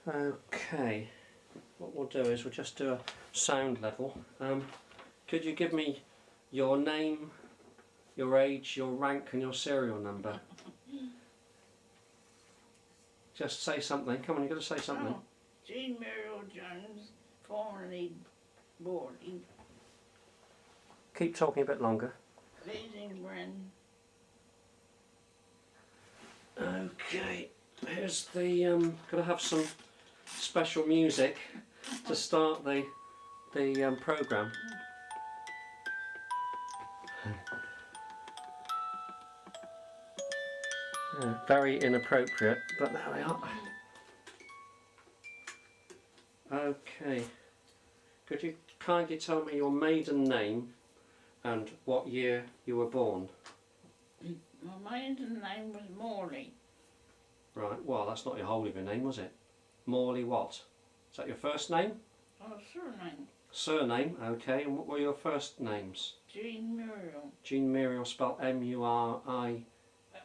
Okay, what we'll do is we'll just do a sound level. Could you give me your name, your age, your rank and your serial number? Just say something. Come on, you've got to say something. Oh, Jean Muriel Jones, formerly boarding, Keep talking a bit longer. leading Bren. Okay, here's the, got to have some special music to start the programme. Yeah, very inappropriate, but there we are. Okay, could you kindly tell me your maiden name and what year you were born? My maiden name was Morley. Right, well that's not your whole of your name, was it? Morley what? Is that your first name? Oh, surname. Surname, okay, and what were your first names? Jean Muriel. Jean Muriel, spelled M-U-R-I...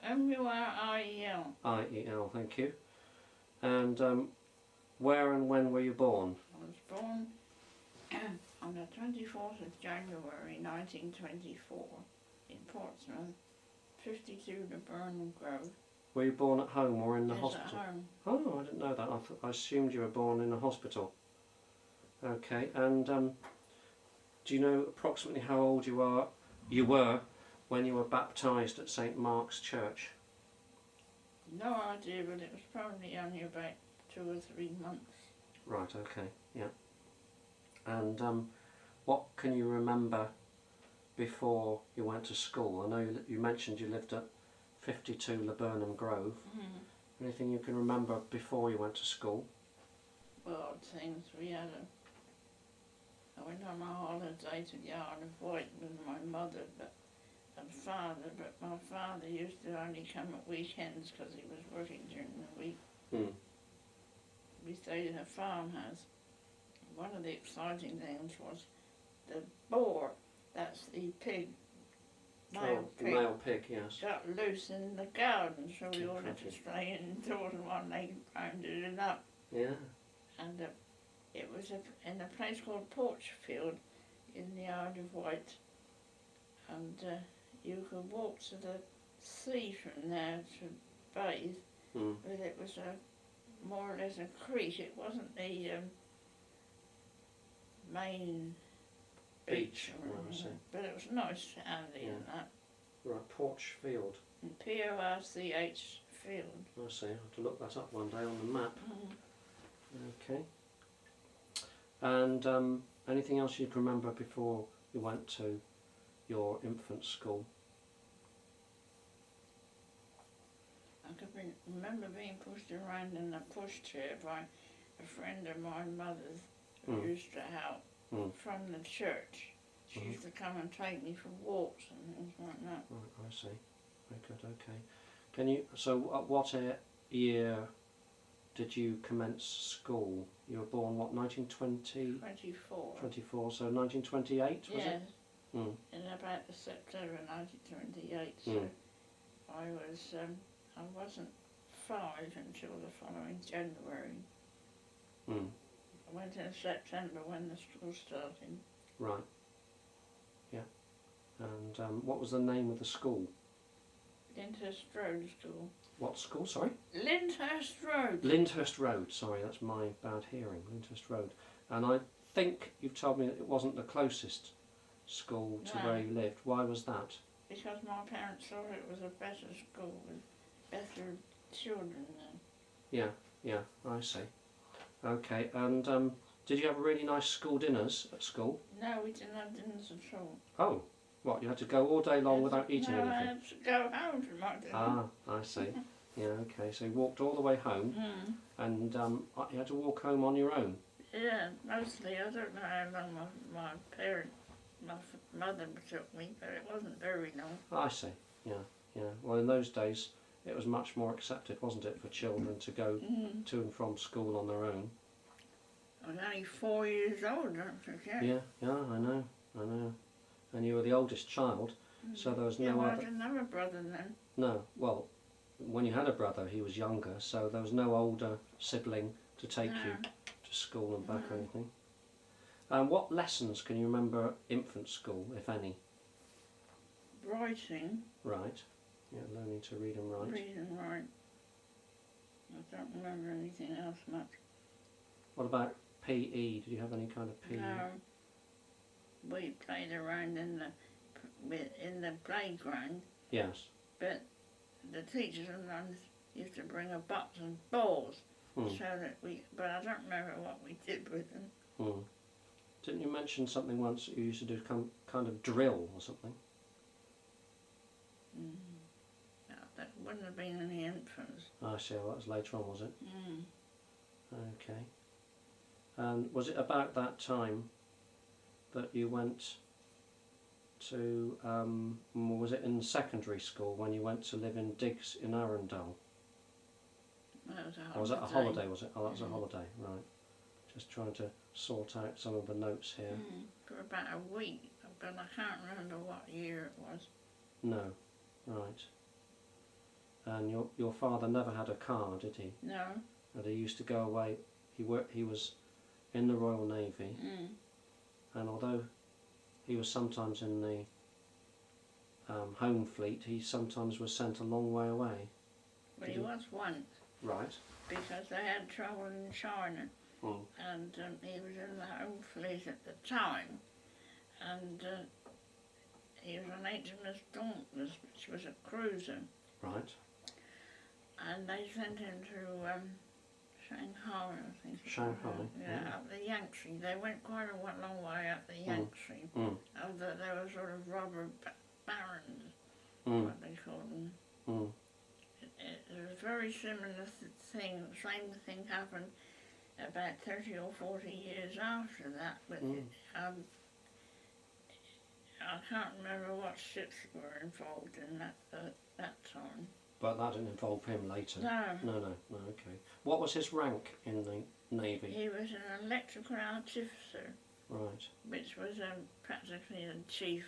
M-U-R-I-E-L. I-E-L, thank you. And where and when were you born? I was born on the 24th of January 1924 in Portsmouth, 52 to Burnham Grove. Were you born at home or in the Yes, hospital? at home. Oh, I didn't know that. I assumed you were born in a hospital. Okay, and do you know approximately how old you were when you were baptised at St Mark's Church? No idea, but it was probably only about 2 or 3 months. Right, okay, yeah. And what can you remember before you went to school? I know you mentioned you lived at 52 Laburnum Grove. Anything you can remember before you went to school? Well, things I went on a holiday to the Isle of Wight with my mother and father, but my father used to only come at weekends because he was working during the week. We stayed in a farmhouse. One of the exciting things was the boar, that's the pig, male pig, male pig, yes. got loose in the garden, so we all had to stay indoors and one they rounded it up. Yeah. And it was in a place called Porchfield in the Isle of Wight, and you could walk to the sea from there to bathe, but it was more or less a creek. It wasn't the main beach or anything, but it was nice, handy and that. Right, Porchfield. P-O-R-C-H field. I see, I'll have to look that up one day on the map. Okay. And anything else you can remember before you went to your infant school? I could remember being pushed around in a pushchair by a friend of my mother's who used to help from the church. She used to come and take me for walks and things like that. Right, I see. Very good, okay. Can you, so at what year did you commence school? You were born, what, 1920? 24. 24, so 1928, was yes. it? Mm. In about the September 1928, so I wasn't 5 until the following January. I went in September when the school started. Right. Yeah. And what was the name of the school? Lyndhurst Road School. What school, sorry? Lyndhurst Road. Lyndhurst Road, sorry, that's my bad hearing. Lyndhurst Road. And I think you've told me that it wasn't the closest school to where you lived. Why was that? Because my parents thought it was a better school with better children then. Yeah, yeah, I see. Okay, and did you have really nice school dinners at school? No, we didn't have dinners at all. Oh, what, you had to go all day long without eating anything? No, I had to go home to my dinner. Ah, I see. Yeah, okay, so you walked all the way home and you had to walk home on your own? Yeah, mostly. I don't know how long my mother took me, but it wasn't very long. I see, yeah, yeah. Well, in those days it was much more accepted, wasn't it, for children to go to and from school on their own? I was only 4 years old, don't forget. Yeah, yeah, I know. And you were the oldest child, so there was no I other... didn't have a brother then. No, well, when you had a brother he was younger, so there was no older sibling to take you No. to school and back or No. anything? What lessons can you remember at infant school, if any? Writing, Right. Yeah, learning to read and write. read and write. I don't remember anything else much. What about PE? Did you have any kind of PE? No. We played around in the playground, Yes. but the teachers sometimes used to bring a box of balls Mm. so that but I don't remember what we did with them. Mm. Didn't you mention something once that you used to do kind of drill or something? No, that wouldn't have been in the infants. I see, well, that was later on, was it? Mm. Okay. And was it about that time that you went to, was it in secondary school when you went to live in Diggs in Arundel? That was a holiday. Or was that a holiday, was it? Oh, that was a Mm. holiday, right. Just trying to sort out some of the notes here. For about a week, but I can't remember what year it was. No, right. And your father never had a car, did he? No. And he used to go away. He was in the Royal Navy, and although he was sometimes in the Home Fleet, he sometimes was sent a long way away. But he was once, Right. because they had trouble in China, Mm. and he was in the Home Fleet at the time, and he was on HMS Dauntless, which was a cruiser, Right. and they sent him to Shanghai, I think. Shanghai, Yeah, yeah. up the Yangtze. They went quite a long way up the Yangtze. Mm. And they were sort of robber barons, Mm. what they called them. Mm. It was a very similar thing. The same thing happened about 30 or 40 years after that, but I can't remember what ships were involved in that time. But that didn't involve him later. No. No, okay. What was his rank in the Navy? He was an electrical artificer, Right. which was practically a chief.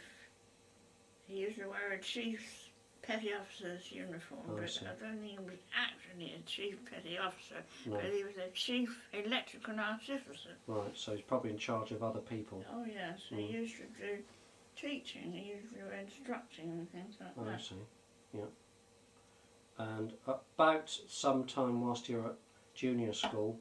He used to wear a chief's petty officer's uniform, Oh, I but see. I don't think he was actually a chief petty officer, No. but he was a chief electrical artificer. Right, so he's probably in charge of other people. Oh yes, he used to do teaching, he used to do instructing and things like I that. see, yeah. And about some time whilst you were at junior school,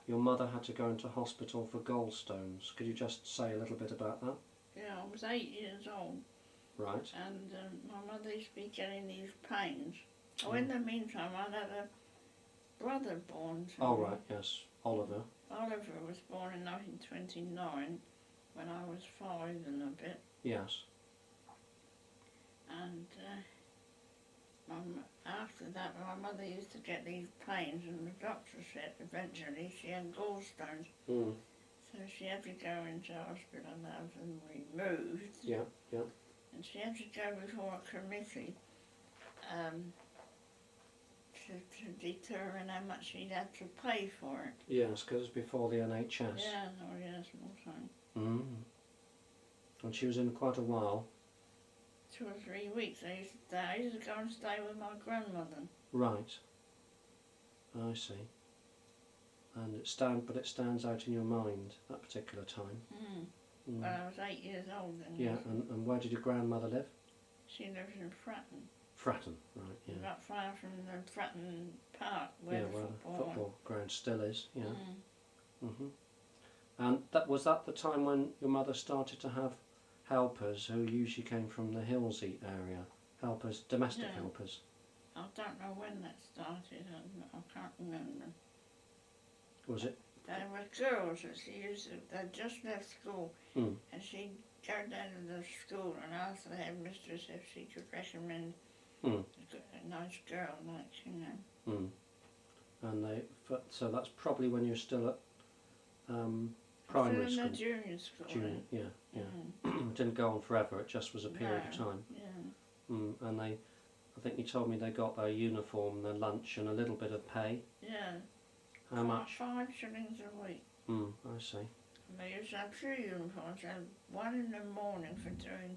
your mother had to go into hospital for gallstones. Could you just say a little bit about that? Yeah, I was 8 years old, Right. and my mother used to be getting these pains. Oh, in the meantime, I'd had a brother born to Oh, me. right, yes. Oliver. Oliver was born in 1929, when I was 5 and a bit, Yes. and after that my mother used to get these pains, and the doctor said eventually she had gallstones, Mm. so she had to go into hospital and have them removed, Yeah, yeah. and she had to go before a committee to determine how much she'd have to pay for it. Yes, because it's before the NHS. Yeah, oh yes, more time. Mm. And she was in quite a while. 2 or 3 weeks I used to go and stay with my grandmother. Right. I see. And it stands out in your mind, that particular time. Mm. Well, I was 8 years old then. Yeah, and where did your grandmother live? She lives in Fratton, Fratton, right, yeah. not far from the Fratton Park where Yeah, the where football. the football ground still is, yeah. Mm. And was that the time when your mother started to have helpers who usually came from the Hillsey area? Helpers, domestic Yeah. helpers? I don't know when that started, I can't remember. Was it? There were girls that she used to, they'd just left school, Mm. and she'd go down to the school and ask the headmistress if she could recommend Mm. a nice girl, like, you know. Mm. And so that's probably when you're still at primary Still school. in the junior school. Junior, yeah, yeah. Mm. It didn't go on forever, it just was a period of No, time. Yeah. And I think you told me they got their uniform, their lunch and a little bit of pay. Yeah. How much? 5 shillings a week. I see. And they used to have 2 uniforms. They had one in the morning for doing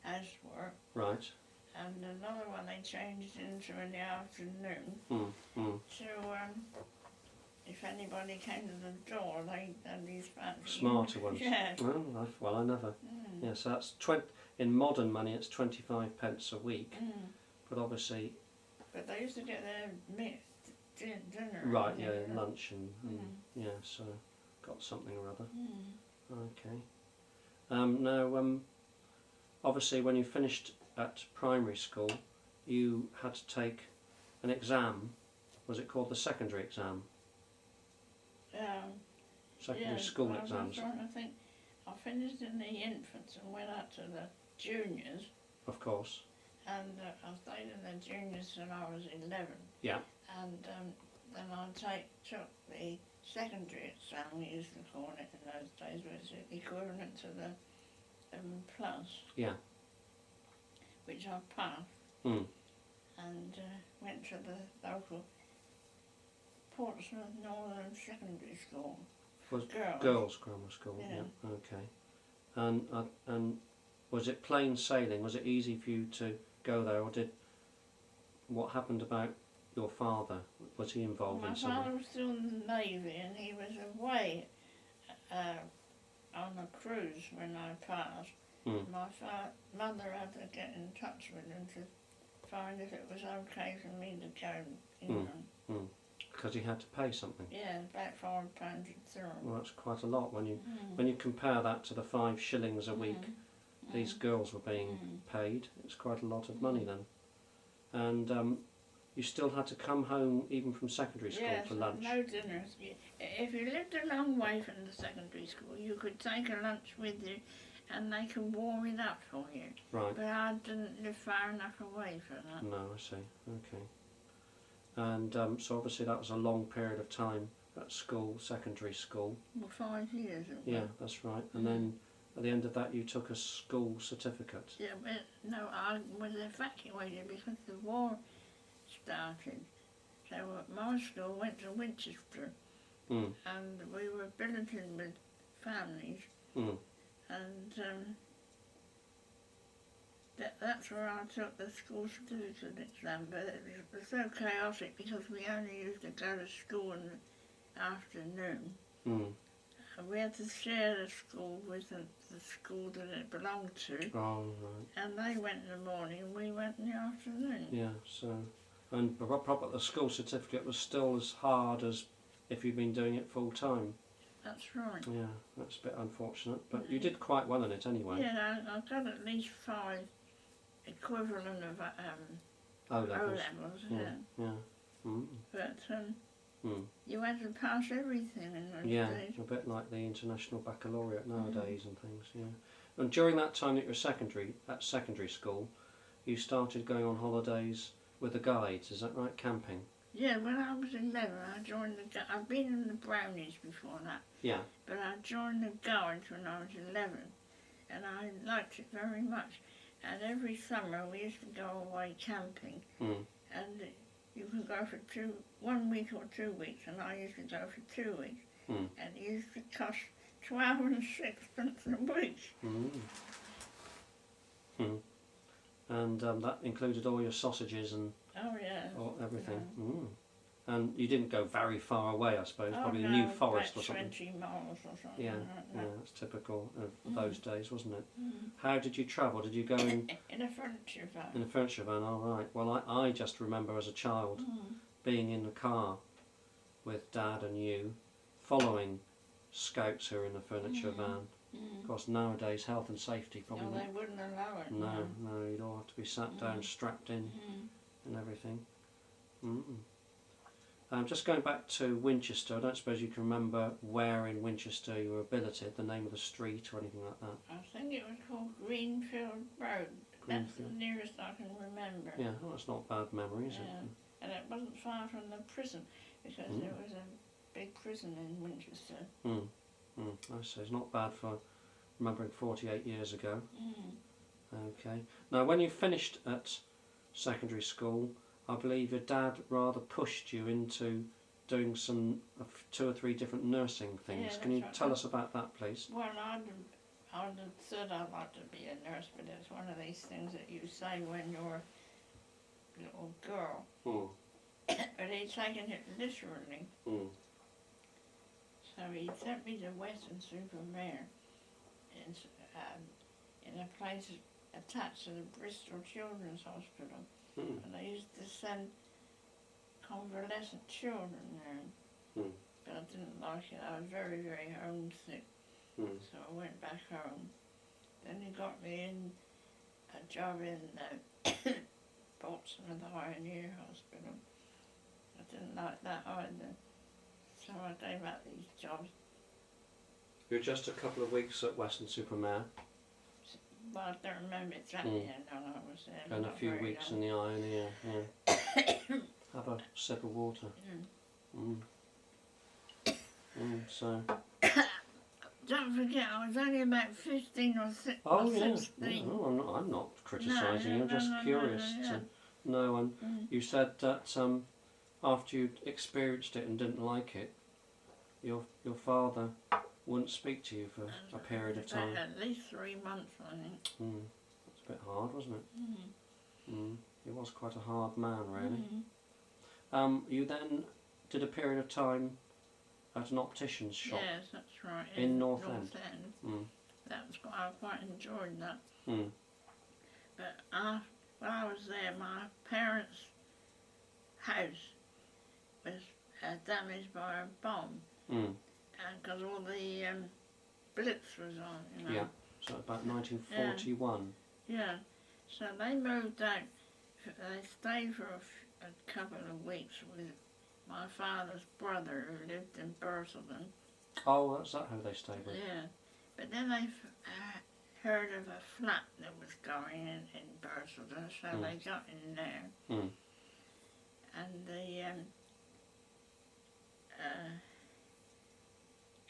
housework, Right. and another one they changed into in the afternoon Mm. to if anybody came to the door, they had these fancy... Smarter ones. Yeah. Well, I never. Yeah, so that's in modern money, it's 25 pence a week. But obviously... But they used to get their dinner. Right, yeah, lunch and yeah, so got something or other. Okay. Now, obviously when you finished at primary school, you had to take an exam. Was it called the secondary exam? Secondary school exams. I was trying to think. I finished in the infants and went up to the juniors. Of course. And I stayed in the juniors till I was 11. Yeah. And then I took the secondary exam, we used to call it in those days, which is equivalent to the plus. Yeah. Which I passed. And went to the local Portsmouth Northern Secondary School. Was girls' grammar school? Yeah. Okay. And was it plain sailing? Was it easy for you to go there, or what happened about your father? Was he involved in something? My father was still in the Navy, and he was away on a cruise when I passed. My mother had to get in touch with him to find if it was okay for me to go England. Because he had to pay something? Yeah, about £5 a term. Well, that's quite a lot when you compare that to the 5 shillings a week these girls were being paid. It's quite a lot of money then. And you still had to come home even from secondary school for lunch? No dinners. If you lived a long way from the secondary school, you could take a lunch with you and they could warm it up for you. Right. But I didn't live far enough away for that. No, I see. Okay. And so obviously that was a long period of time at school, secondary school. Well, 5 years. Yeah, that's right. And then at the end of that you took a school certificate. Yeah, but no, I was evacuated because the war started. So my school went to Winchester and we were billeted with families and that's where I took the school certificate exam, but it was so chaotic because we only used to go to school in the afternoon. And we had to share the school with the school that it belonged to. Oh, right. And they went in the morning and we went in the afternoon. Yeah, so... And the school certificate was still as hard as if you'd been doing it full time. That's right. Yeah, that's a bit unfortunate, but you did quite well in it anyway. Yeah, I got at least 5 equivalent of O-levels. Yeah. But you had to pass everything in those days. A bit like the International Baccalaureate nowadays and things, yeah. And during that time that you were at secondary school, you started going on holidays with the guides, is that right, camping? Yeah, when I was 11 I joined I've been in the Brownies before that. Yeah. But I joined the guides when I was 11 and I liked it very much. And every summer we used to go away camping and you could go for 1 week or 2 weeks, and I used to go for 2 weeks. And it used to cost 12 and 6pence a week. And that included all your sausages and everything. And you didn't go very far away, I suppose, probably New Forest or something. 20 miles or something. Yeah, yeah, that's typical of those days, wasn't it? How did you travel? Did you go in a furniture van? In a furniture van, all right. Well, I just remember as a child being in the car with Dad and you, following scouts who are in a furniture van. Of course, nowadays health and safety probably. No, they wouldn't allow it. No, you'd all have to be sat down, strapped in, and everything. Just going back to Winchester, I don't suppose you can remember where in Winchester you were billeted, the name of the street or anything like that? I think it was called Greenfield Road. That's the nearest I can remember. Yeah, well, that's not bad memory, is it? And it wasn't far from the prison, because there was a big prison in Winchester. I see, it's not bad for remembering 48 years ago. Okay. Now, when you finished at secondary school, I believe your dad rather pushed you into doing 2 or 3 different nursing things. Can you tell us about that, please? Well, I'd said I'd like to be a nurse, but it's one of these things that you say when you're a little girl. But he'd taken it literally. So he sent me to Weston Supermare in a place attached to the Bristol Children's Hospital. And they used to send convalescent children there. But I didn't like it. I was very, very homesick. So I went back home. Then he got me in a job in Portsmouth Pioneer Hospital. I didn't like that either. So I gave up these jobs. You were just a couple of weeks at Weston Supermare. Well, I don't remember exactly how long I was there. And a few weeks in the Ioneer, Have a sip of water. So. Don't forget, I was only about 15 or 16. Oh, yeah. No, I'm not criticising you, I'm just curious to know. And you said that after you'd experienced it and didn't like it, your father wouldn't speak to you for a period of time. At least 3 months, I think. It's a bit hard, wasn't it? He was quite a hard man, really. You then did a period of time at an optician's shop. Yes, that's right. In North End. That was I quite enjoyed that. But while I was there, my parents' house was damaged by a bomb. And because all the blitz was on, you know. Yeah, so about 1941. Yeah, so they moved out. They stayed for a couple of weeks with my father's brother who lived in Bursleden. Oh, that's that who they stayed with? Yeah, but then they heard of a flat that was going in Bursleden, so they got in there. And the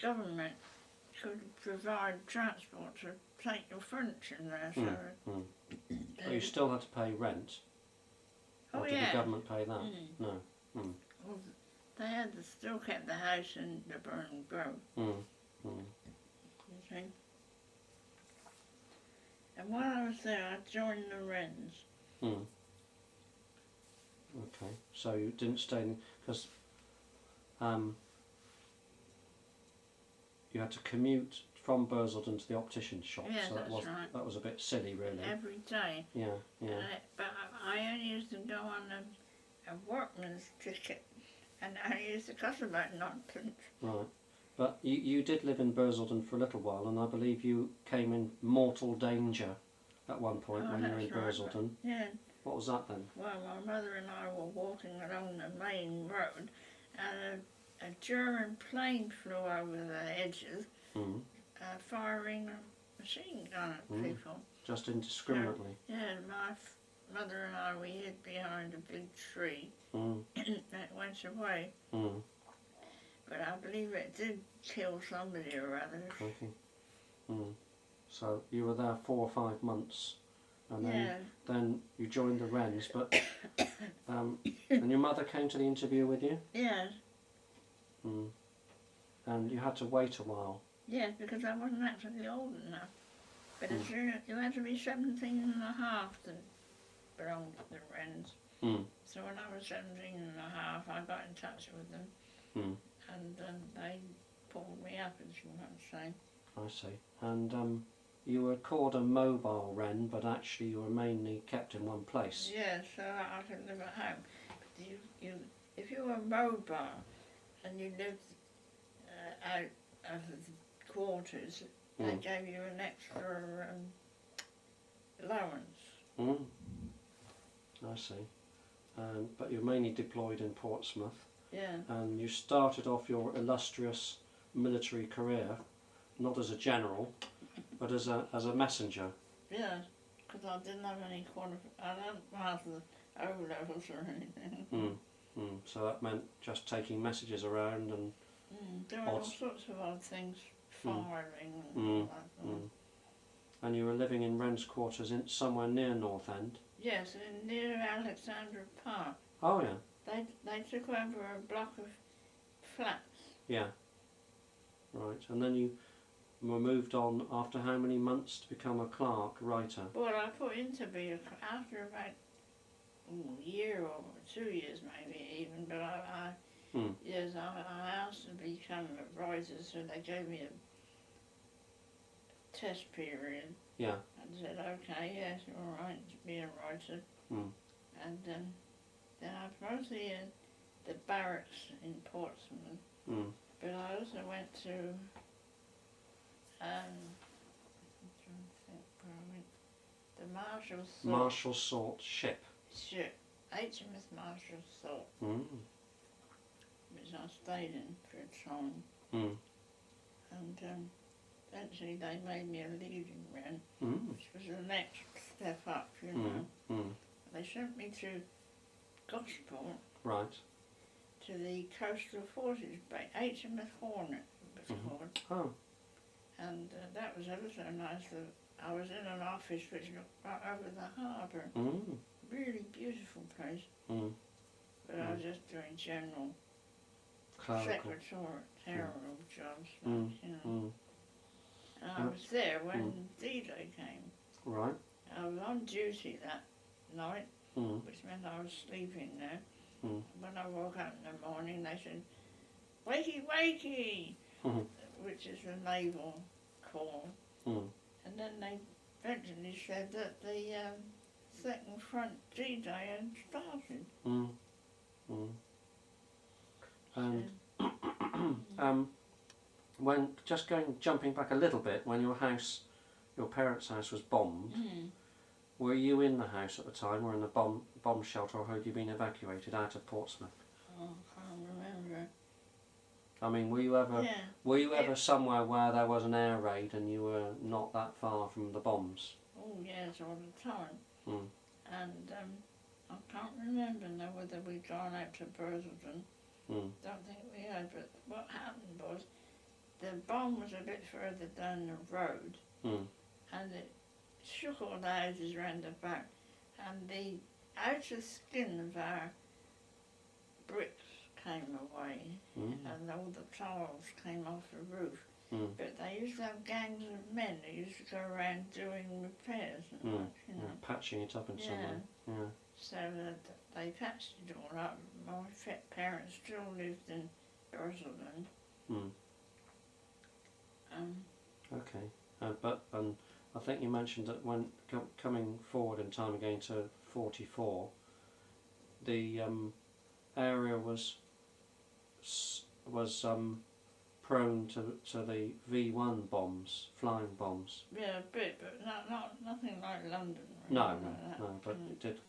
government could provide transport to take your furniture there. So But you still had to pay rent? Or did the government pay that? No. Well, they had still kept the house in the Burn Grove. You see? And while I was there, I joined the Wrens. Okay, so you didn't stay in, because you had to commute from Bursleden to the optician's shop, Yeah, so that's right. that was a bit silly, really. Every day. Yeah. But I only used to go on a workman's ticket, and I used to cost about 9p. Right. But you did live in Bursleden for a little while, and I believe you came in mortal danger at one point when you were in Bursleden. Yeah. What was that then? Well, my mother and I were walking along the main road, and a German plane flew over the edges, firing a machine gun at people. Just indiscriminately? So, yeah, my mother and I, we hid behind a big tree. That went away. But I believe it did kill somebody or other. Okay. So you were there 4 or 5 months, and then you joined the Wrens, but and your mother came to the interview with you? Yes. And you had to wait a while? Yes, because I wasn't actually old enough. But as soon as you had to be 17 and a half to belong to the Wrens. So when I was 17 and a half, I got in touch with them. And they pulled me up, as you might say. I see. And you were called a mobile wren, but actually you were mainly kept in one place. Yeah, so I could live at home. But if you were mobile and you lived out of the quarters, they gave you an extra allowance. I see. But you're mainly deployed in Portsmouth. Yeah. And you started off your illustrious military career, not as a general, but as a messenger. Yeah, because I didn't have any I didn't pass the O-levels or anything. So that meant just taking messages around and doing all sorts of odd things, firing and all that. And you were living in Wren's quarters somewhere near North End? Yes, near Alexandra Park. Oh yeah. They took over a block of flats. Yeah. Right, and then you were moved on after how many months to become a clerk writer? Well, I put in to be after about a year or 2 years maybe even, but Yes, I asked to become a writer, so they gave me a test period. Yeah. And said, okay, yes, you're all right to be a writer. And then I was mostly in the barracks in Portsmouth, but I also went to, I'm trying to think where I went, the Marshall Salt. Marshall Salt ship. Ship, HMS Marshall Salt, which I stayed in for a time. And eventually they made me a leading man, which was the next step up, you know. They sent me to Gosport, right, to the Coastal Forces Base, HMS Hornet it was called. And that was ever so nice. I was in an office which looked right over the harbour. Really beautiful place. But I was just doing general secretarial jobs, you know. And I was there when D-Day came. Right. I was on duty that night, which meant I was sleeping there. When I woke up in the morning, they said, "Wakey, wakey," which is a naval call. And then they eventually said that the second front D-Day had started. And when jumping back a little bit, when your parents' house was bombed, were you in the house at the time, or in the bomb shelter, or had you been evacuated out of Portsmouth? Oh, I can't remember. I mean, were you ever somewhere where there was an air raid and you were not that far from the bombs? Oh yes, all the time. And I can't remember now whether we'd gone out to Burslton. Don't think we had, but what happened was the bomb was a bit further down the road, and it shook all the houses round the back, and the outer skin of our bricks came away, and all the tiles came off the roof. But they used to have gangs of men who used to go around doing repairs and that, you know. Patching it up in some way. Yeah. So they patched it all up. My parents still lived in Burslton. Okay. But I think you mentioned that when coming forward in time again to 44, the area was prone to the V1 bombs, flying bombs. Yeah, a bit, but nothing like London. No, but it did